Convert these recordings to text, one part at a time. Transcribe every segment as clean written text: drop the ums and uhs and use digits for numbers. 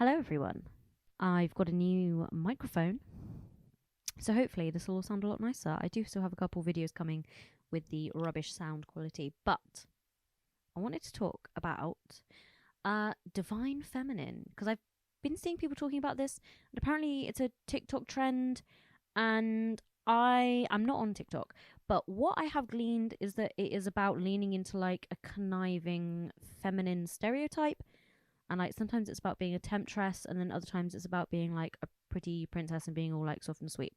Hello everyone. I've got a new microphone, so hopefully this will all sound a lot nicer. I do still have a couple videos coming with the rubbish sound quality, but I wanted to talk about divine feminine, because I've been seeing people talking about this, and apparently it's a TikTok trend, and I am not on TikTok, but what I have gleaned is that it is about leaning into like a conniving feminine stereotype. And like sometimes it's about being a temptress, and then other times it's about being like a pretty princess and being all like soft and sweet.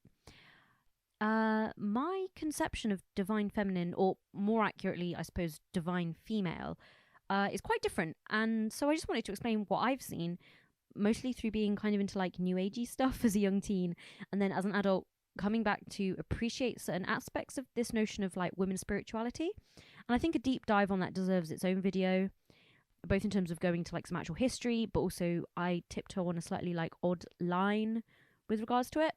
My conception of divine feminine, or more accurately, I suppose, divine female, is quite different. And so I just wanted to explain what I've seen, mostly through being kind of into like new agey stuff as a young teen, and then as an adult coming back to appreciate certain aspects of this notion of like women's spirituality. And I think a deep dive on that deserves its own video, both in terms of going to like some actual history, but also I tiptoe on a slightly like odd line with regards to it.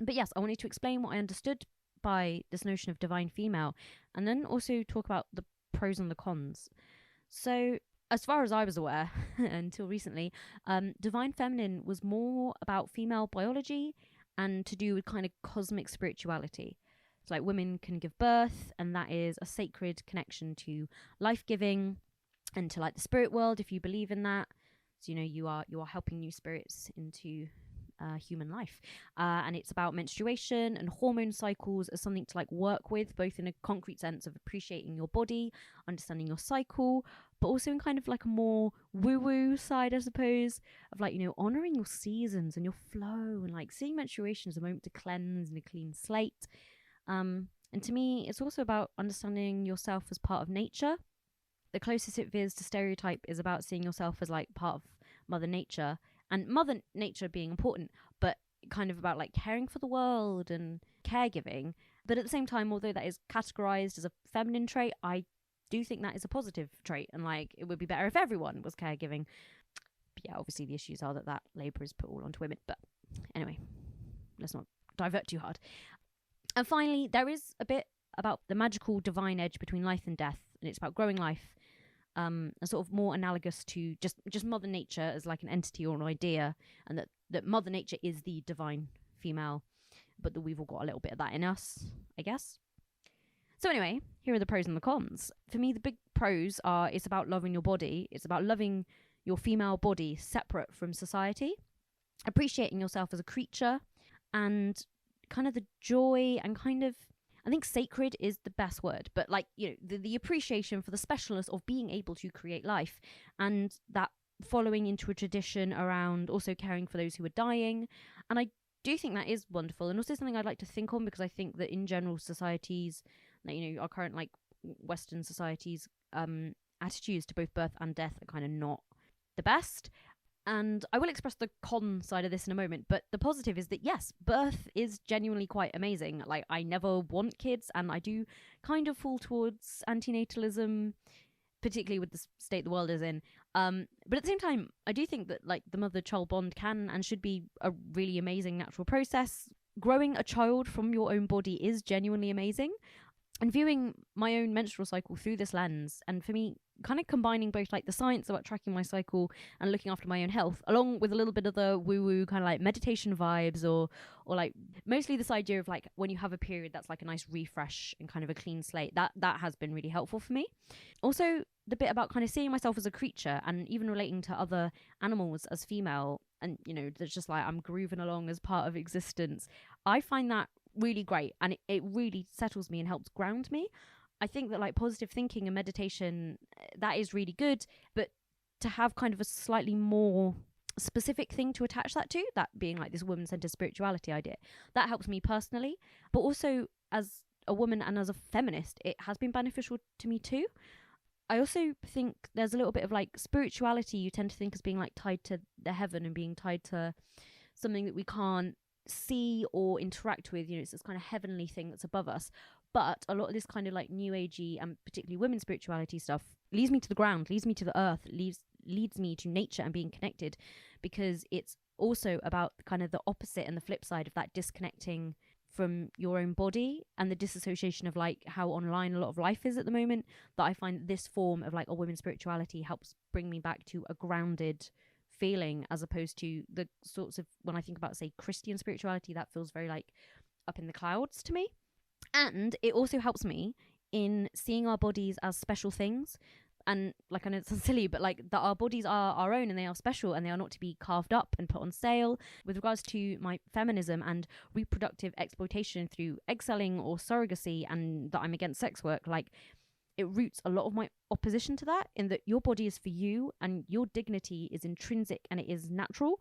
But yes, I wanted to explain what I understood by this notion of divine female, and then also talk about the pros and the cons. So, as far as I was aware, until recently, divine feminine was more about female biology and to do with kind of cosmic spirituality. So, like, women can give birth, and that is a sacred connection to life giving and to like the spirit world, if you believe in that. So you are helping new spirits into human life, and it's about menstruation and hormone cycles as something to like work with, both in a concrete sense of appreciating your body, understanding your cycle, but also in kind of like a more woo-woo side, I suppose, of like honoring your seasons and your flow, and like seeing menstruation as a moment to cleanse and a clean slate. And to me, it's also about understanding yourself as part of nature. The closest it veers to stereotype is about seeing yourself as like part of Mother Nature, and Mother Nature being important, but kind of about like caring for the world and caregiving. But at the same time, although that is categorized as a feminine trait, I do think that is a positive trait, and like it would be better if everyone was caregiving. But yeah, obviously the issues are that labor is put all onto women. But anyway, let's not divert too hard. And finally, there is a bit about the magical divine edge between life and death, and it's about growing life, and sort of more analogous to just Mother Nature as like an entity or an idea, and that Mother Nature is the divine female, but that we've all got a little bit of that in us, I guess. So anyway, here are the pros and the cons. For me, the big pros are it's about loving your body. It's about loving your female body separate from society, appreciating yourself as a creature, and kind of the joy and kind of, I think sacred is the best word, but like, the appreciation for the specialness of being able to create life, and that following into a tradition around also caring for those who are dying. And I do think that is wonderful, and also something I'd like to think on, because I think that in general societies, like, our current like Western societies, attitudes to both birth and death are kind of not the best. And I will express the con side of this in a moment, but the positive is that yes, birth is genuinely quite amazing. Like, I never want kids, and I do kind of fall towards antinatalism, particularly with the state the world is in. But at the same time, I do think that like the mother-child bond can and should be a really amazing natural process. Growing a child from your own body is genuinely amazing. And viewing my own menstrual cycle through this lens, and for me, kind of combining both like the science about tracking my cycle and looking after my own health, along with a little bit of the woo-woo kind of like meditation vibes, or like mostly this idea of like when you have a period, that's like a nice refresh and kind of a clean slate. That has been really helpful for me. Also, the bit about kind of seeing myself as a creature, and even relating to other animals as female, and there's just like I'm grooving along as part of existence. I find that really great, and it really settles me and helps ground me. I think that like positive thinking and meditation, that is really good, but to have kind of a slightly more specific thing to attach that to, that being like this woman-centered spirituality idea, that helps me personally. But also as a woman and as a feminist, it has been beneficial to me too. I also think there's a little bit of like spirituality you tend to think as being like tied to the heaven and being tied to something that we can't see or interact with. It's this kind of heavenly thing that's above us. But a lot of this kind of like new agey and particularly women's spirituality stuff leads me to the ground, leads me to the earth, leads me to nature and being connected, because it's also about kind of the opposite and the flip side of that disconnecting from your own body and the disassociation of like how online a lot of life is at the moment. That I find this form of like a women's spirituality helps bring me back to a grounded feeling, as opposed to the sorts of, when I think about, say, Christian spirituality, that feels very like up in the clouds to me. And it also helps me in seeing our bodies as special things. And like, I know it sounds silly, but like that our bodies are our own and they are special and they are not to be carved up and put on sale. With regards to my feminism and reproductive exploitation through egg selling or surrogacy, and that I'm against sex work, like, it roots a lot of my opposition to that, in that your body is for you and your dignity is intrinsic and it is natural.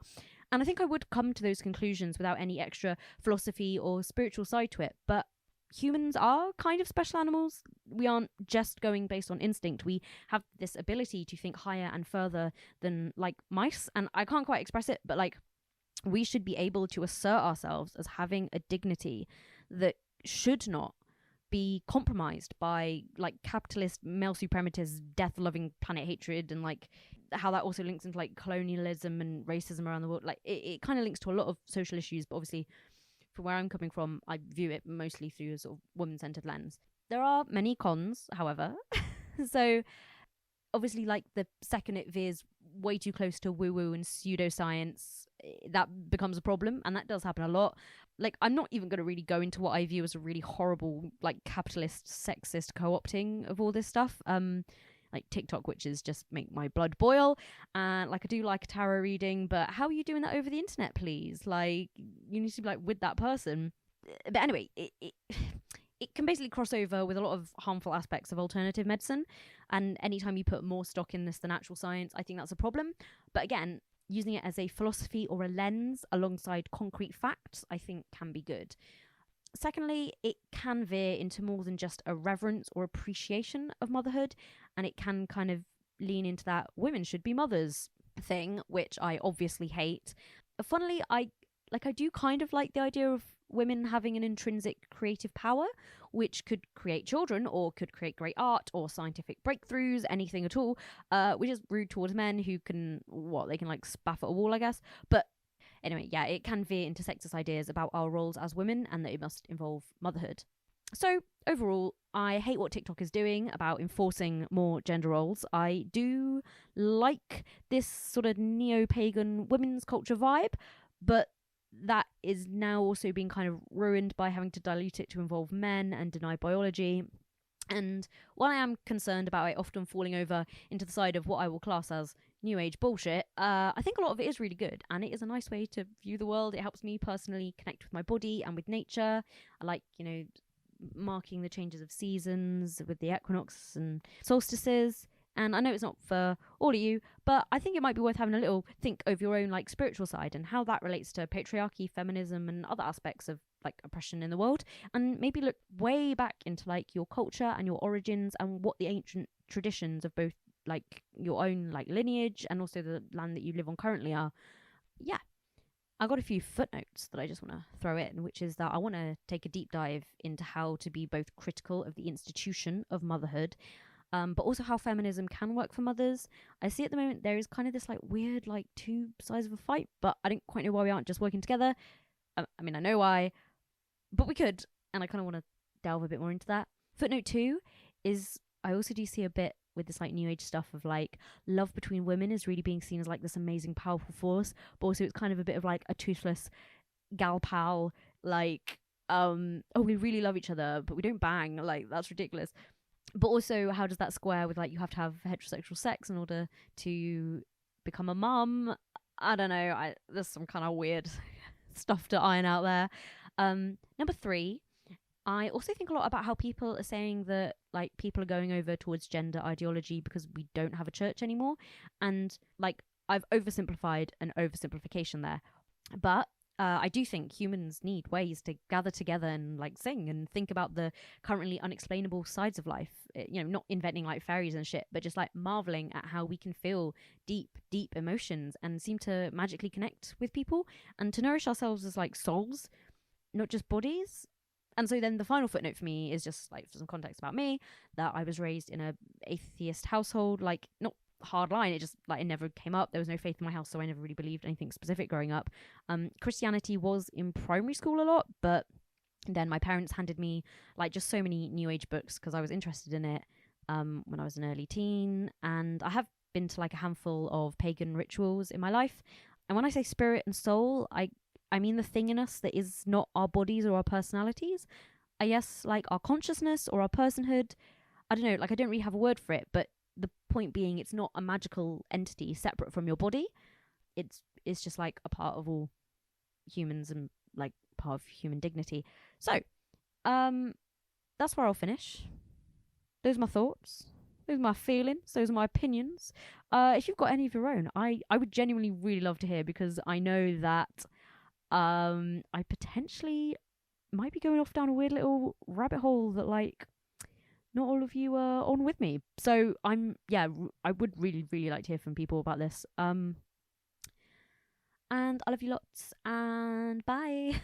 And I think I would come to those conclusions without any extra philosophy or spiritual side to it. But humans are kind of special animals. We aren't just going based on instinct. We have this ability to think higher and further than like mice. And I can't quite express it, but like, we should be able to assert ourselves as having a dignity that should not be compromised by like capitalist male supremacist death-loving planet hatred, and like how that also links into like colonialism and racism around the world. Like, it kind of links to a lot of social issues, but obviously from where I'm coming from, I view it mostly through a sort of woman-centered lens. There are many cons, however. So obviously, like, the second it veers way too close to woo-woo and pseudoscience, that becomes a problem, and that does happen a lot. Like, I'm not even going to really go into what I view as a really horrible, like, capitalist, sexist co-opting of all this stuff. Like TikTok witches just make my blood boil. And like, I do like a tarot reading, but how are you doing that over the internet, please? Like, you need to be like with that person. But anyway, it can basically cross over with a lot of harmful aspects of alternative medicine. And anytime you put more stock in this than actual science, I think that's a problem. But again, using it as a philosophy or a lens alongside concrete facts, I think can be good. Secondly, it can veer into more than just a reverence or appreciation of motherhood, and it can kind of lean into that women should be mothers thing, which I obviously hate. Funnily, I do kind of like the idea of women having an intrinsic creative power, which could create children or could create great art or scientific breakthroughs, anything at all, which is rude towards men who can, they can like spaff at a wall, I guess. But anyway, yeah, it can veer into sexist ideas about our roles as women and that it must involve motherhood. So overall, I hate what TikTok is doing about enforcing more gender roles. I do like this sort of neo-pagan women's culture vibe, but that is now also being kind of ruined by having to dilute it to involve men and deny biology. And while I am concerned about it often falling over into the side of what I will class as new age bullshit, I think a lot of it is really good, and it is a nice way to view the world. It helps me personally connect with my body and with nature. I like, marking the changes of seasons with the equinox and solstices. And I know it's not for all of you, but I think it might be worth having a little think of your own like spiritual side and how that relates to patriarchy, feminism, and other aspects of like oppression in the world. And maybe look way back into like your culture and your origins and what the ancient traditions of both like your own like lineage and also the land that you live on currently are. Yeah. I got a few footnotes that I just want to throw in, which is that I want to take a deep dive into how to be both critical of the institution of motherhood, but also how feminism can work for mothers. I see at the moment there is kind of this like weird like two sides of a fight, but I don't quite know why we aren't just working together. I mean, I know why, but we could, and I kind of want to delve a bit more into that. Footnote 2 is I also do see a bit with this like new age stuff of like love between women is really being seen as like this amazing powerful force, but also it's kind of a bit of like a toothless gal pal, like we really love each other but we don't bang, like that's ridiculous. But also, how does that square with like you have to have heterosexual sex in order to become a mum? I don't know, there's some kind of weird stuff to iron out there. Number 3, I also think a lot about how people are saying that like people are going over towards gender ideology because we don't have a church anymore. And like I've oversimplified an oversimplification there. But I do think humans need ways to gather together and like sing and think about the currently unexplainable sides of life. Not inventing like fairies and shit, but just like marveling at how we can feel deep, deep emotions and seem to magically connect with people and to nourish ourselves as like souls, not just bodies. And so then the final footnote for me is just like for some context about me, that I was raised in a atheist household, like not hard line, it just like it never came up. There was no faith in my house, so I never really believed anything specific growing up. Christianity was in primary school a lot, but then my parents handed me like just so many new age books because I was interested in it when I was an early teen, and I have been to like a handful of pagan rituals in my life. And when I say spirit and soul, I mean the thing in us that is not our bodies or our personalities. I guess like our consciousness or our personhood. I don't know, like I don't really have a word for it, but the point being it's not a magical entity separate from your body. It's just like a part of all humans and like part of human dignity. So, that's where I'll finish. Those are my thoughts. Those are my feelings. Those are my opinions. If you've got any of your own, I would genuinely really love to hear, because I know that I potentially might be going off down a weird little rabbit hole that like not all of you are on with me. So I would really, really like to hear from people about this. And I love you lots, and bye.